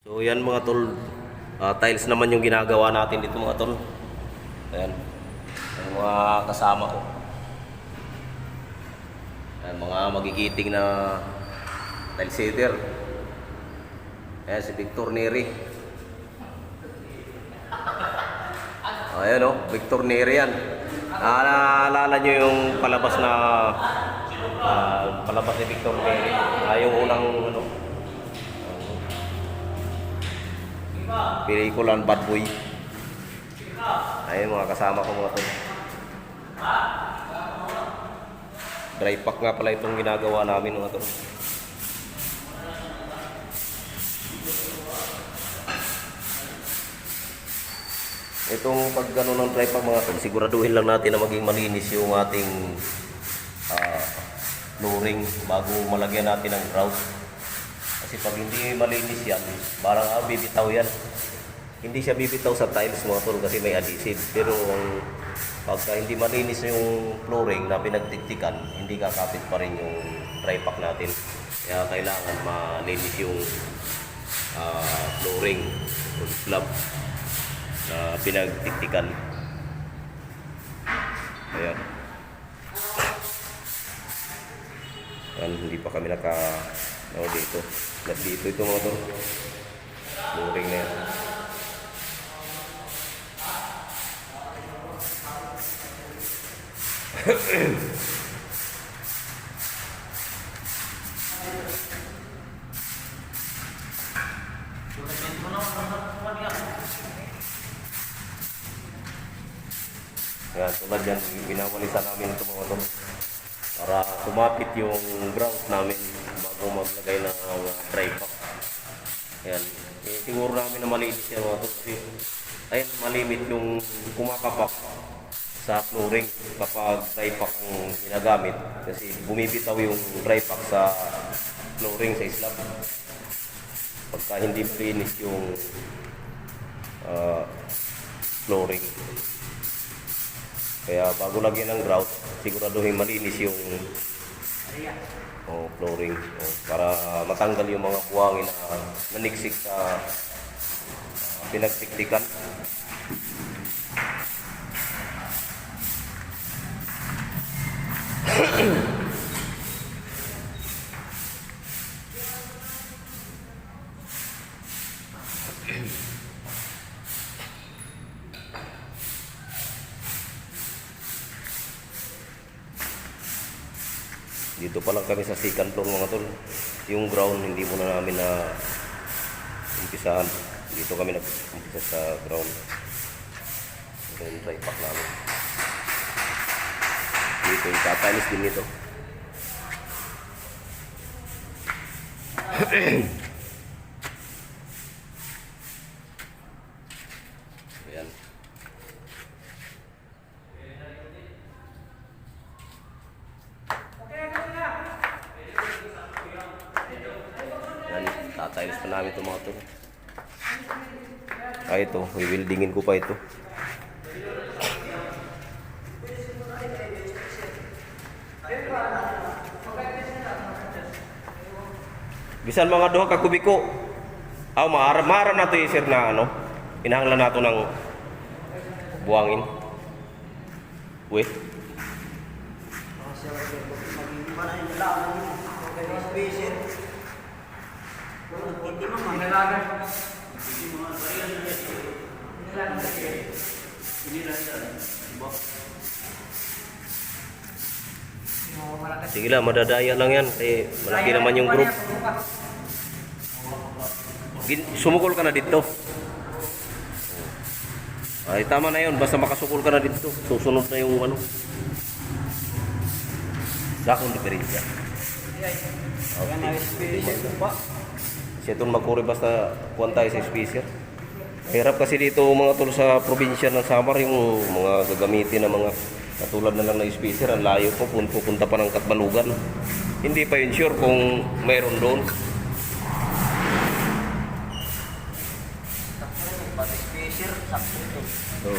So yan mga tol, tiles naman yung ginagawa natin dito mga tol. Ayan, ang mga kasama ko. Ayan, mga magigiting na tile setter. Ayan si Victor Neri. Ayan o, Victor Neri yan. Naalala nyo yung palabas na palabas ni Victor Neri. Yung unang ano, pelikulan Bad Boy. Ayun mga kasama ko mga tol. Dry pack nga pala itong ginagawa namin mga tol. Itong pag gano'n ng dry pack mga tol, siguraduhin lang natin na maging malinis yung ating flooring bago malagyan natin ng grout. Kasi pag hindi malinis yan, parang bibitaw yan. Hindi siya bibitaw sa tiles mga tol kasi may adhesive. Pero pagka hindi malinis yung flooring na pinagtiktikan, hindi kakapit pa rin yung dry pack natin. Kaya kailangan malinis yung flooring o slab na pinagtiktikan. Ayan. Ayan, hindi pa kami dito. Dito ito mga tol. Flooring na yan. Ayan, tulad yan, binawalisan namin ito mga tol para kumapit yung grout namin bago maglagay ng dry pack. Ayan, siguro namin na malinis yan mga tol kasi ayun, malimit yung kumakapak sa flooring kapag dry pack ang ginagamit kasi bumibitaw yung dry pack sa flooring sa slab pagka hindi finish yung flooring. Kaya bago lagyan ng grout, siguraduhin malinis yung flooring para matanggal yung mga buhangin na naniksik sa pinagtiktikan. Dito pa lang kami sa second floor mga tol. Yung ground hindi muna namin na umpisahan. Dito kami nag-umpisa sa ground. Ito yung dry pack namin. Dito itatalis din ito. Ayan. Tatiles pa namin ito mga tol. Ito, i-weldingin ko pa ito. Bisan mga duha ka kubiko. Maaram na ito sir na ano. Pinahanglan nato ng buwangin. Wait. Sige lang, madadaya lang yan. Malaki naman yung group. Sumukol ka na dito. Ay, tama na yun. Basta makasukol ka na dito. Susunod na yung ano. Dakong diferensya. Kasi itong magkuri basta kuwan tayo sa spacer. Hirap kasi dito mga tol sa probinsya ng Samar yung mga gagamitin na mga katulad na lang na spacer. Ang layo po, pupunta pa ng Katbalugan. Hindi pa yun sure kung mayroon doon. Pati spacer, sakto ito.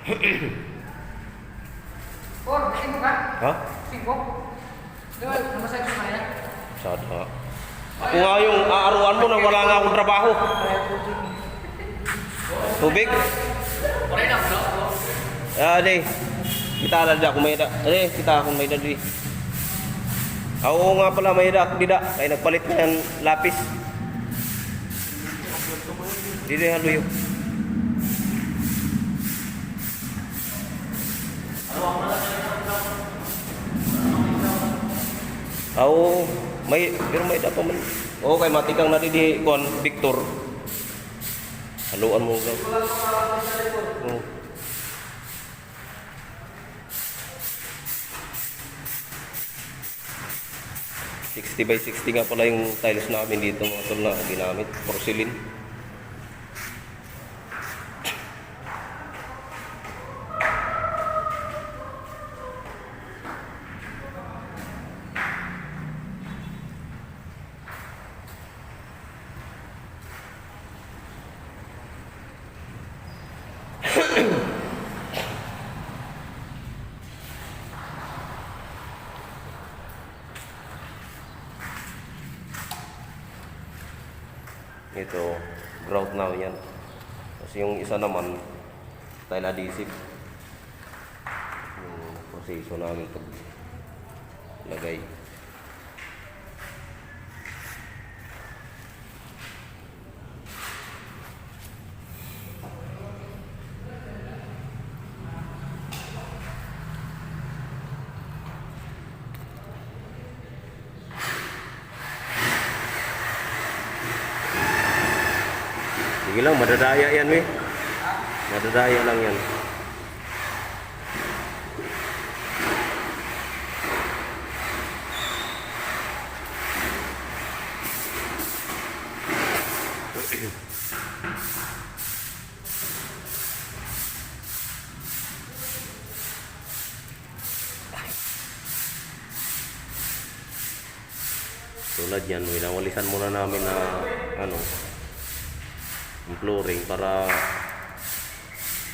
Por, singko ka? Ha? Singko? Di ba, namasahe ko sa kanila? Sad ha. Ako nga yung aaruan mo na wala nga akong trabaho. Tubig? Di. Kita ada dak may dak. Kita akong may dak di. Oo nga pala may dak di dak. Kaya nagpalit na yan lapis. Di rin haluyo. Oo, pero may dak pa man. Oo, kay matikang na di kon Victor. Haluan mo lang. Oo. 60 by 60 nga pala yung tiles namin dito mga tol na ginamit, porcelain. Ito, grout now yan. Kasi yung isa naman, tile adhesive. Yung proseso namin pag lagay. Sige lang, madadaya yan eh. Madadaya lang yan. Tulad yan, winawalisan muna namin na yung flooring para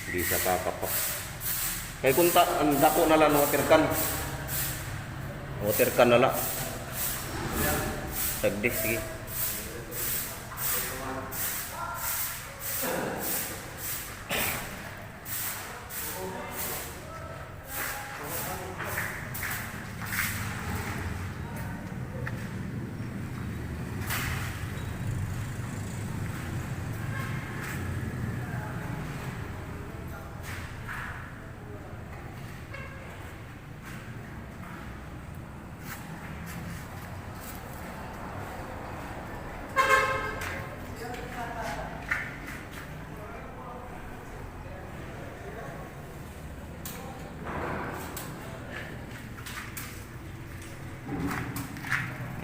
hindi siya kakapak. Kaya kung ang dako na lang water can na lang. Sagdi, sige.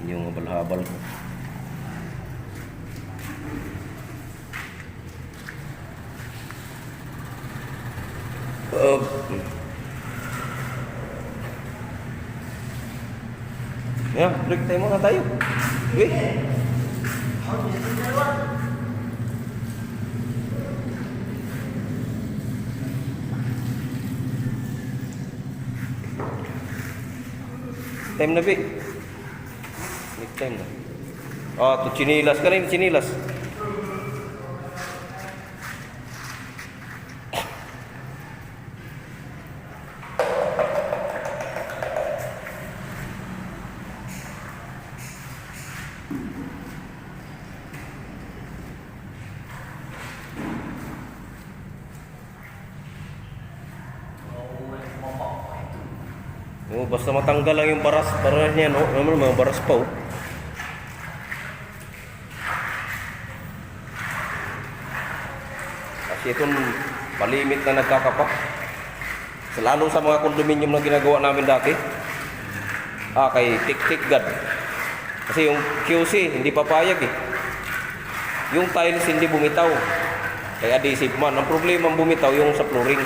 Yung habal-habal ko. Ya, break time muna tayo. Wait. Time na, Bi. Next time na. Oh, to chinilas ka rin, chinilas. Oh, basta matanggal lang yung baras niya, no? Naman mga baras pa, oh. Kasi itong palimit na nagkakapak. Lalo sa mga condominium na ginagawa namin dati. Kay Tik-Tik God. Kasi yung QC, hindi papayag eh. Yung tiles hindi bumitaw. Kaya adhesive man. Ang problema ang bumitaw yung sa flooring.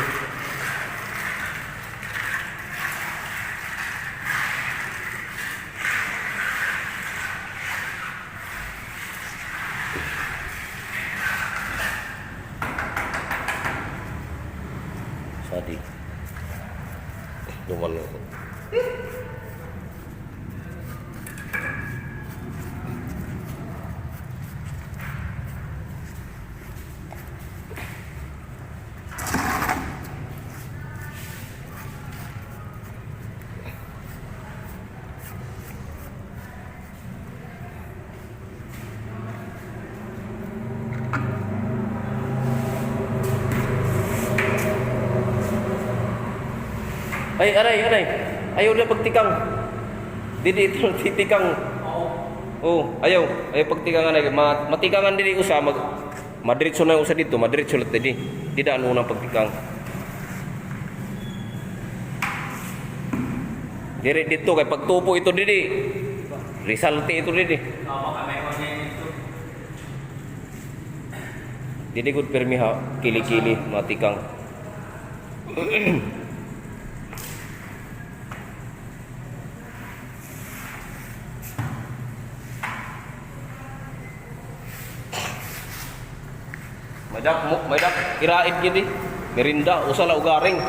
naman ako. Ay, aray. Ayaw na pagtikang. Didi ito titikang. Oh, ayaw pagtikang anay. Matikangan dili usa madiretso na usa dito, madiretso lang didi. Di daan unang pagtikang. Dire dito kay pagtupo ito didi. Risalte ito didi. Didi gud permi ha, kili-kili matikang. Madak kirain gini. Merinda usala ugaring.